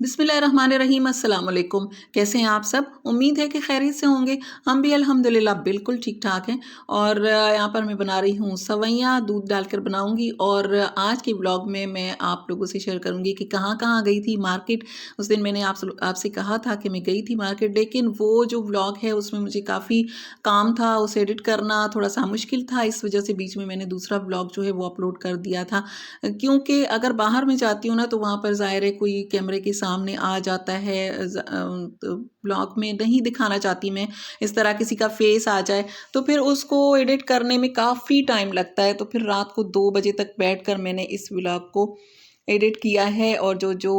बिस्मिल्लाहिर्रहमानिर्रहीम अस्सलाम वालेकुम। कैसे हैं आप सब? उम्मीद है कि खैरियत से होंगे। हम भी अल्हम्दुलिल्लाह बिल्कुल ठीक ठाक हैं। और यहाँ पर मैं बना रही हूँ सवैयाँ, दूध डालकर बनाऊँगी। और आज के ब्लॉग में मैं आप लोगों से शेयर करूँगी कि कहाँ कहाँ गई थी मार्केट। उस दिन मैंने आपसे कहा था कि मैं गई थी मार्केट, लेकिन वो जो ब्लॉग है उसमें मुझे काफ़ी काम था, उसे एडिट करना थोड़ा सा मुश्किल था। इस वजह से बीच में मैंने दूसरा ब्लॉग जो है वो अपलोड कर दिया था, क्योंकि अगर बाहर में जाती हूँ ना तो वहाँ पर ज़ाहिर है कोई कैमरे के सामने आ जाता है। तो ब्लॉग में नहीं दिखाना चाहती मैं इस तरह किसी का फेस आ जाए, तो फिर उसको एडिट करने में काफ़ी टाइम लगता है। तो फिर रात को 2 बजे तक बैठकर मैंने इस ब्लॉग को एडिट किया है, और जो जो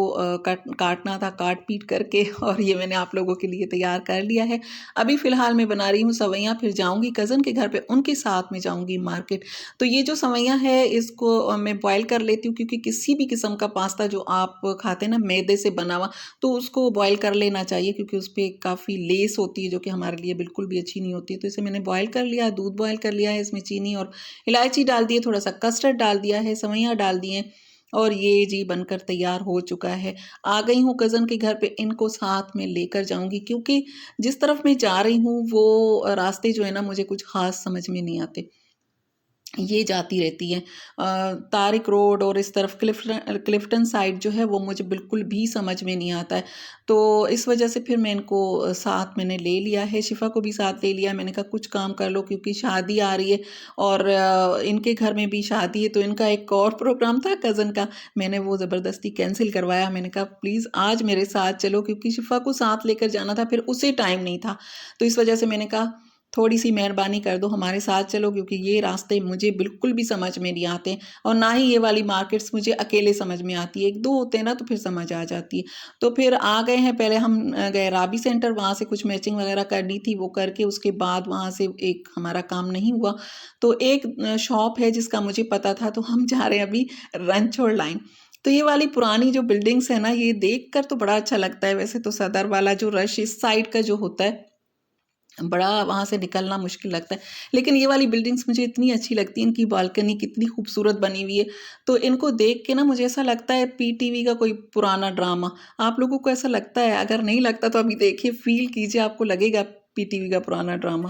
काटना था काट पीट करके और ये मैंने आप लोगों के लिए तैयार कर लिया है। अभी फ़िलहाल मैं बना रही हूँ सवैयाँ, फिर जाऊँगी कज़न के घर पे, उनके साथ में जाऊँगी मार्केट। तो ये जो सवैयाँ है इसको मैं बॉयल कर लेती हूँ, क्योंकि किसी भी किस्म का पास्ता जो आप खाते हैं ना मैदे से बना हुआ, तो उसको बॉयल कर लेना चाहिए, क्योंकि उस पे काफ़ी लेस होती है जो कि हमारे लिए बिल्कुल भी अच्छी नहीं होती है। तो इसे मैंने बॉयल कर लिया, दूध बॉयल कर लिया है, इसमें चीनी और इलायची डाल दी है, थोड़ा सा कस्टर्ड डाल दिया है, सवैयाँ डाल दी हैं, और ये जी बनकर तैयार हो चुका है। आ गई हूँ कज़न के घर पे, इनको साथ में लेकर जाऊँगी, क्योंकि जिस तरफ मैं जा रही हूँ वो रास्ते जो है ना मुझे कुछ ख़ास समझ में नहीं आते। ये जाती रहती है तारिक रोड, और इस तरफ क्लिफ्टन साइड जो है वो मुझे बिल्कुल भी समझ में नहीं आता है। तो इस वजह से फिर मैं इनको साथ मैंने ले लिया है, शिफ़ा को भी साथ ले लिया। मैंने कहा कुछ काम कर लो, क्योंकि शादी आ रही है और इनके घर में भी शादी है, तो इनका एक और प्रोग्राम था कज़न का, मैंने वो ज़बरदस्ती कैंसिल करवाया। मैंने कहा प्लीज़ आज मेरे साथ चलो, क्योंकि शिफ़ा को साथ लेकर जाना था, फिर उसे टाइम नहीं था। तो इस वजह से मैंने कहा थोड़ी-सी मेहरबानी कर दो, हमारे साथ चलो, क्योंकि ये रास्ते मुझे बिल्कुल भी समझ में नहीं आते, और ना ही ये वाली मार्केट्स मुझे अकेले समझ में आती है। 1-2 होते हैं ना तो फिर समझ आ जाती है। तो फिर आ गए हैं, पहले हम गए राबी सेंटर, वहाँ से कुछ मैचिंग वगैरह करनी थी, वो करके उसके बाद वहाँ से एक हमारा काम नहीं हुआ। तो एक शॉप है जिसका मुझे पता था, तो हम जा रहे हैं अभी रनछोड़ लाइन। तो ये वाली पुरानी जो बिल्डिंग्स है ना, ये देखकर तो बड़ा अच्छा लगता है। वैसे तो सदर वाला जो रश इस साइड का जो होता है, बड़ा वहाँ से निकलना मुश्किल लगता है, लेकिन ये वाली बिल्डिंग्स मुझे इतनी अच्छी लगती हैं, इनकी बालकनी कितनी खूबसूरत बनी हुई है। तो इनको देख के ना मुझे ऐसा लगता है पीटीवी का कोई पुराना ड्रामा। आप लोगों को ऐसा लगता है? अगर नहीं लगता तो अभी देखिए, फ़ील कीजिए, आपको लगेगा पीटीवी का पुराना ड्रामा।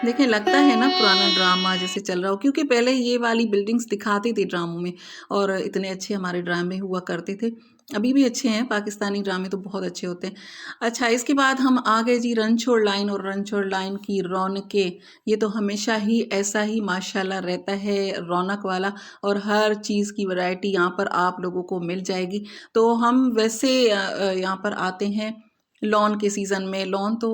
देखिए, लगता है ना पुराना ड्रामा जैसे चल रहा हो, क्योंकि पहले ये वाली बिल्डिंग्स दिखाते थे ड्रामों में, और इतने अच्छे हमारे ड्रामे हुआ करते थे। अभी भी अच्छे हैं, पाकिस्तानी ड्रामे तो बहुत अच्छे होते हैं। अच्छा, इसके बाद हम आ गए जी रणछोड़ लाइन, और रणछोड़ लाइन की रौनकें, ये तो हमेशा ही ऐसा ही माशाल्लाह रहता है, रौनक वाला, और हर चीज़ की वैरायटी यहाँ पर आप लोगों को मिल जाएगी। तो हम वैसे यहाँ पर आते हैं लॉन के सीज़न में। लॉन तो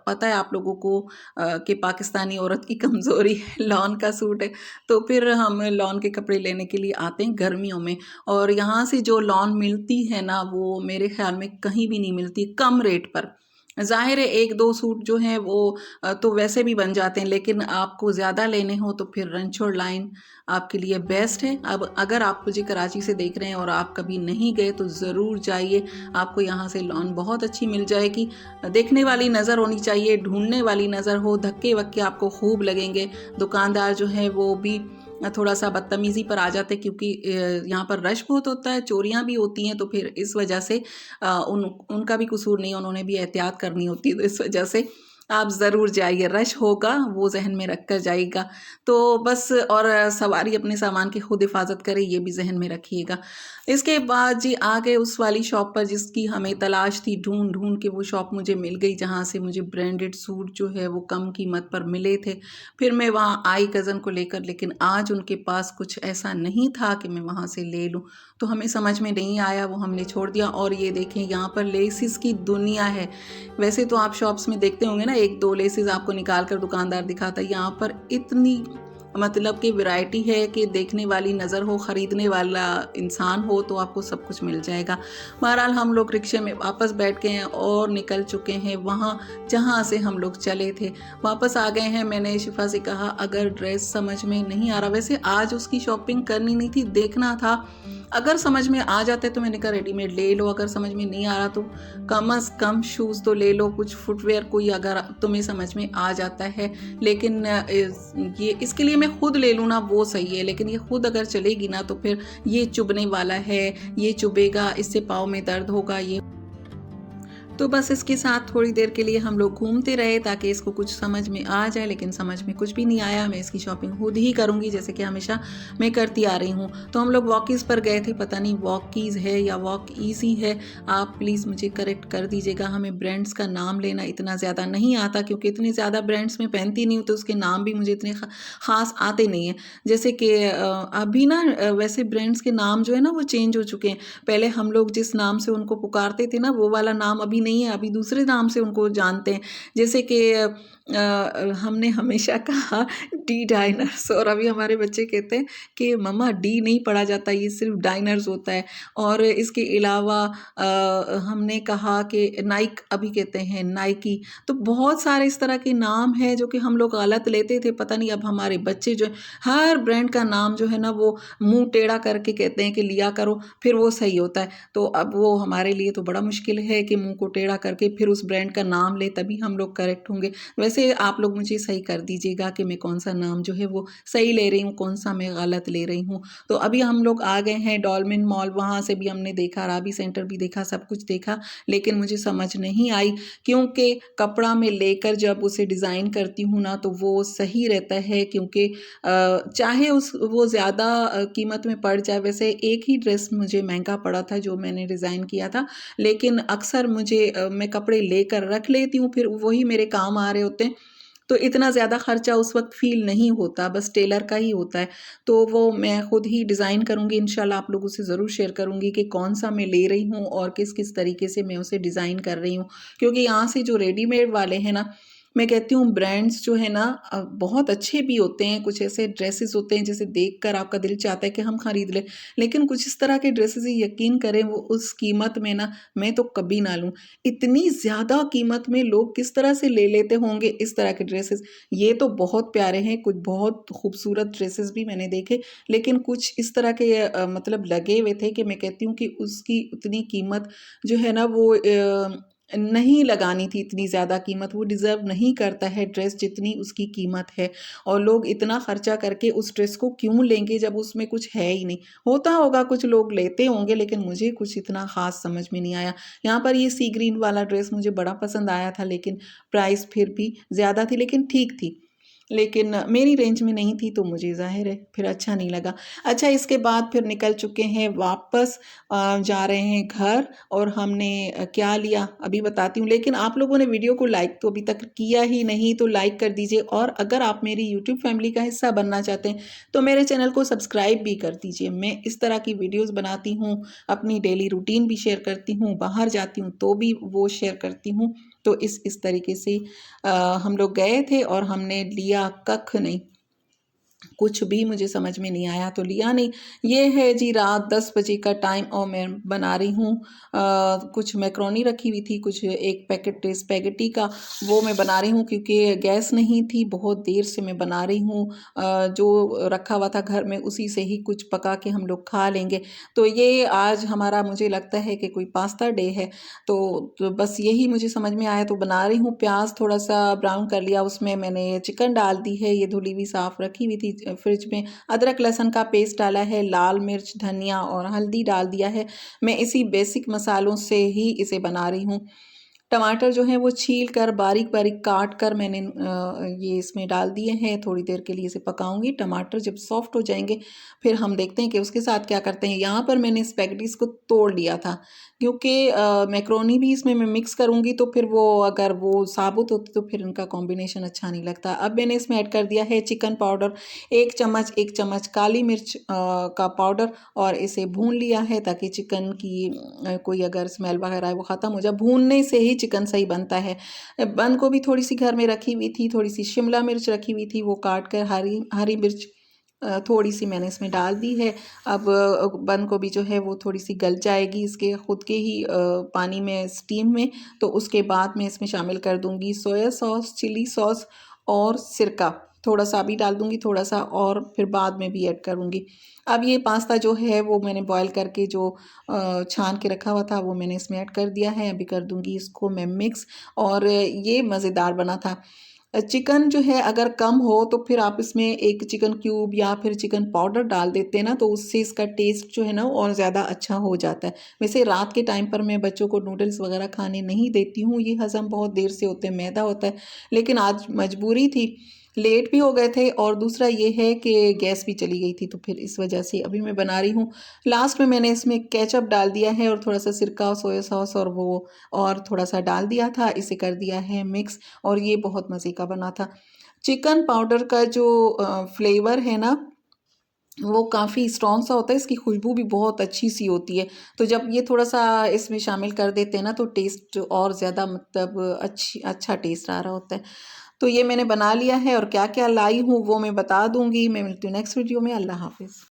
पता है आप लोगों को कि पाकिस्तानी औरत की कमज़ोरी है, लॉन का सूट है। तो फिर हम लॉन के कपड़े लेने के लिए आते हैं गर्मियों में, और यहाँ से जो लॉन मिलती है ना वो मेरे ख़्याल में कहीं भी नहीं मिलती कम रेट पर। ज़ाहिर है 1-2 सूट जो हैं वो तो वैसे भी बन जाते हैं, लेकिन आपको ज़्यादा लेने हो तो फिर रणछोड़ लाइन आपके लिए बेस्ट है। अब अगर आप मुझे कराची से देख रहे हैं और आप कभी नहीं गए तो ज़रूर जाइए, आपको यहाँ से लॉन बहुत अच्छी मिल जाएगी। देखने वाली नज़र होनी चाहिए, ढूँढने वाली नज़र हो, धक्के-वक्के आपको खूब लगेंगे। दुकानदार जो हैं वो भी थोड़ा-सा बदतमीज़ी पर आ जाते हैं, क्योंकि यहाँ पर रश बहुत होता है, चोरियाँ भी होती हैं, तो फिर इस वजह से उनका भी कसूर नहीं है, उन्होंने भी एहतियात करनी होती है, तो इस वजह से आप ज़रूर जाइए। रश होगा वो ज़हन में रख कर जाइएगा। तो बस, और सवारी अपने सामान की खुद हिफाजत करे, ये भी ज़हन में रखिएगा। इसके बाद जी आ गए उस वाली शॉप पर जिसकी हमें तलाश थी, ढूँढ-ढूँढ के वो शॉप मुझे मिल गई, जहाँ से मुझे ब्रांडेड सूट जो है वो कम कीमत पर मिले थे। फिर मैं वहाँ आई कज़न को लेकर, लेकिन आज उनके पास कुछ ऐसा नहीं था कि मैं वहाँ से ले लूँ, तो हमें समझ में नहीं आया, वो हमने छोड़ दिया। और ये देखें, यहाँ पर लेसिस की दुनिया है। वैसे तो आप शॉप्स में देखते होंगे ना, 1-2 लेसेस आपको निकाल कर दुकानदार दिखाता है, यहाँ पर इतनी मतलब कि वैरायटी है कि देखने वाली नज़र हो, ख़रीदने वाला इंसान हो तो आपको सब कुछ मिल जाएगा। बहरहाल हम लोग रिक्शे में वापस बैठ गए हैं और निकल चुके हैं वहाँ जहाँ से हम लोग चले थे। वापस आ गए हैं। मैंने शिफा से कहा अगर ड्रेस समझ में नहीं आ रहा, वैसे आज उसकी शॉपिंग करनी नहीं थी, देखना था। अगर समझ में आ जाते तो मैंने कहा रेडीमेड ले लो, अगर समझ में नहीं आ रहा तो कम से कम शूज़ तो ले लो, कुछ फुटवेयर कोई अगर तुम्हें समझ में आ जाता है। लेकिन ये इसके लिए मैं खुद ले लूँ ना वो सही है, लेकिन ये खुद अगर चलेगी ना तो फिर ये चुभने वाला है, ये चुभेगा, इससे पाँव में दर्द होगा। ये तो बस इसके साथ थोड़ी देर के लिए हम लोग घूमते रहे ताकि इसको कुछ समझ में आ जाए, लेकिन समझ में कुछ भी नहीं आया। मैं इसकी शॉपिंग खुद ही करूँगी जैसे कि हमेशा मैं करती आ रही हूँ। तो हम लोग वॉकीज़ पर गए थे, पता नहीं वॉकीज़ है या वॉक ईज़ी है, आप प्लीज़ मुझे करेक्ट कर दीजिएगा। हमें ब्रांड्स का नाम लेना इतना ज़्यादा नहीं आता क्योंकि इतने ज़्यादा ब्रांड्स में पहनती नहीं हूँ, तो उसके नाम भी मुझे इतने ख़ास आते नहीं हैं। जैसे कि अभी ना वैसे ब्रांड्स के नाम जो है ना वो चेंज हो चुके हैं। पहले हम लोग जिस नाम से उनको पुकारते थे ना वो वाला नाम अभी नहीं है, अभी दूसरे नाम से उनको जानते हैं। जैसे कि हमने हमेशा कहा डी डाइनर्स, और अभी हमारे बच्चे कहते हैं कि मम्मा डी नहीं पढ़ा जाता, ये सिर्फ डाइनर्स होता है। और इसके अलावा हमने कहा कि नाइक अभी कहते हैं नाइकी। तो बहुत सारे इस तरह के नाम हैं जो कि हम लोग गलत लेते थे, पता नहीं अब हमारे बच्चे जो हर ब्रांड का नाम जो है ना वो मुंह टेढ़ा करके कहते हैं कि लिया करो, फिर वो सही होता है। तो अब वो हमारे लिए तो बड़ा मुश्किल है कि मुंह को टेढ़ा करके फिर उस ब्रांड का नाम ले, तभी हम लोग करेक्ट होंगे। वैसे आप लोग मुझे सही कर दीजिएगा कि मैं कौन सा नाम जो है वो सही ले रही हूँ, कौन सा मैं गलत ले रही हूँ। तो अभी हम लोग आ गए हैं डॉल्मेन मॉल, वहाँ से भी हमने देखा, राबी सेंटर भी देखा, सब कुछ देखा, लेकिन मुझे समझ नहीं आई क्योंकि कपड़ा में लेकर जब उसे डिज़ाइन करती हूँ ना तो वो सही रहता है, क्योंकि चाहे वो ज़्यादा कीमत में पड़ जाए। वैसे एक ही ड्रेस मुझे महंगा पड़ा था जो मैंने डिज़ाइन किया था, लेकिन अक्सर मैं कपड़े लेकर रख लेती हूँ, फिर वही मेरे काम आ रहे होते हैं, तो इतना ज़्यादा खर्चा उस वक्त फ़ील नहीं होता, बस टेलर का ही होता है। तो वो मैं खुद ही डिज़ाइन करूँगी, इंशाल्लाह आप लोगों से ज़रूर शेयर करूँगी कि कौन सा मैं ले रही हूँ और किस किस तरीके से मैं उसे डिज़ाइन कर रही हूँ। क्योंकि यहाँ से जो रेडीमेड वाले हैं ना, मैं कहती हूँ ब्रांड्स जो है ना बहुत अच्छे भी होते हैं। कुछ ऐसे ड्रेसेस होते हैं जिसे देखकर आपका दिल चाहता है कि हम खरीद लें, लेकिन कुछ इस तरह के ड्रेसेस यकीन करें वो उस कीमत में ना मैं तो कभी ना लूँ। इतनी ज़्यादा कीमत में लोग किस तरह से ले लेते होंगे इस तरह के ड्रेसेस। ये तो बहुत प्यारे हैं, कुछ बहुत खूबसूरत ड्रेसेस भी मैंने देखे, लेकिन कुछ इस तरह के मतलब लगे हुए थे कि मैं कहती हूँ कि उसकी उतनी कीमत जो है ना वो नहीं लगानी थी, इतनी ज़्यादा कीमत, वो डिज़र्व नहीं करता है ड्रेस जितनी उसकी कीमत है। और लोग इतना खर्चा करके उस ड्रेस को क्यों लेंगे जब उसमें कुछ है ही नहीं। होता होगा कुछ लोग लेते होंगे, लेकिन मुझे कुछ इतना ख़ास समझ में नहीं आया। यहाँ पर ये सी ग्रीन वाला ड्रेस मुझे बड़ा पसंद आया था, लेकिन प्राइस फिर भी ज़्यादा थी, लेकिन ठीक थी। लेकिन मेरी रेंज में नहीं थी तो मुझे ज़ाहिर है फिर अच्छा नहीं लगा। अच्छा, इसके बाद फिर निकल चुके हैं वापस, जा रहे हैं घर। और हमने क्या लिया अभी बताती हूँ, लेकिन आप लोगों ने वीडियो को लाइक तो अभी तक किया ही नहीं, तो लाइक कर दीजिए। और अगर आप मेरी यूट्यूब फैमिली का हिस्सा बनना चाहते हैं तो मेरे चैनल को सब्सक्राइब भी कर दीजिए। मैं इस तरह की वीडियोज़ बनाती हूँ, अपनी डेली रूटीन भी शेयर करती हूँ, बाहर जाती हूँ तो भी वो शेयर करती हूँ। तो इस तरीके से हम लोग गए थे और हमने लिया कख नहीं, कुछ भी मुझे समझ में नहीं आया तो लिया नहीं। ये है जी रात 10 बजे का टाइम और मैं बना रही हूँ कुछ मैक्रोनी रखी हुई थी, कुछ एक पैकेट स्पेगेटी का, वो मैं बना रही हूँ क्योंकि गैस नहीं थी। बहुत देर से मैं बना रही हूँ, जो रखा हुआ था घर में उसी से ही कुछ पका के हम लोग खा लेंगे। तो ये आज हमारा मुझे लगता है कि कोई पास्ता डे है। तो बस यही मुझे समझ में आया तो बना रही हूँ। प्याज थोड़ा सा ब्राउन कर लिया, उसमें मैंने चिकन डाल दी है, ये धुली हुई साफ़ रखी हुई थी फ्रिज में। अदरक लहसुन का पेस्ट डाला है, लाल मिर्च धनिया और हल्दी डाल दिया है। मैं इसी बेसिक मसालों से ही इसे बना रही हूँ। टमाटर जो है वो छील कर बारीक बारीक काट कर मैंने ये इसमें डाल दिए हैं। थोड़ी देर के लिए इसे पकाऊंगी। टमाटर जब सॉफ्ट हो जाएंगे फिर हम देखते हैं कि उसके साथ क्या करते हैं। यहाँ पर मैंने स्पैगेटीज़ को तोड़ लिया था क्योंकि मैक्रोनी भी इसमें मैं मिक्स करूँगी, तो फिर वो अगर वो साबुत होती तो फिर उनका कॉम्बिनेशन अच्छा नहीं लगता। अब मैंने इसमें ऐड कर दिया है चिकन पाउडर, 1 चम्मच काली मिर्च का पाउडर, और इसे भून लिया है ताकि चिकन की कोई अगर स्मेल वगैरह है वो ख़त्म हो जाए। भूनने से ही चिकन सही बनता है। बंद गोभी थोड़ी-सी घर में रखी हुई थी, थोड़ी-सी शिमला मिर्च रखी हुई थी, वो काट कर हरी हरी मिर्च थोड़ी-सी मैंने इसमें डाल दी है। अब बंद गोभी जो है वो थोड़ी-सी गल जाएगी इसके खुद के ही पानी में, स्टीम में, तो उसके बाद मैं इसमें शामिल कर दूँगी सोया सॉस, चिली सॉस और सिरका। थोड़ा-सा अभी डाल दूँगी, थोड़ा-सा और फिर बाद में भी ऐड करूँगी। अब ये पास्ता जो है वो मैंने बॉयल करके जो छान के रखा हुआ था वो मैंने इसमें ऐड कर दिया है। अभी कर दूँगी इसको मैं मिक्स, और ये मज़ेदार बना था। चिकन जो है अगर कम हो तो फिर आप इसमें एक चिकन क्यूब या फिर चिकन पाउडर डाल देते हैं ना, तो उससे इसका टेस्ट जो है ना और ज़्यादा अच्छा हो जाता है। वैसे रात के टाइम पर मैं बच्चों को नूडल्स वगैरह खाने नहीं देती हूँ, ये हज़म बहुत देर से होते हैं, मैदा होता है। लेकिन आज मजबूरी थी, लेट भी हो गए थे और दूसरा ये है कि गैस भी चली गई थी, तो फिर इस वजह से अभी मैं बना रही हूँ। लास्ट में मैंने इसमें केचअप डाल दिया है और थोड़ा-सा सिरका, सोया सॉस और वो और थोड़ा-सा डाल दिया था, इसे कर दिया है मिक्स, और ये बहुत मज़े का बना था। चिकन पाउडर का जो फ्लेवर है ना, वो काफ़ी स्ट्रॉन्ग सा होता है, इसकी खुशबू भी बहुत अच्छी-सी होती है। तो जब ये थोड़ा-सा इसमें शामिल कर देते हैं ना, तो टेस्ट और ज़्यादा मतलब अच्छा टेस्ट आ रहा होता है। तो ये मैंने बना लिया है और क्या-क्या लाई हूँ वो मैं बता दूँगी। मैं मिलती हूँ नेक्स्ट वीडियो में। अल्लाह हाफ़िज़।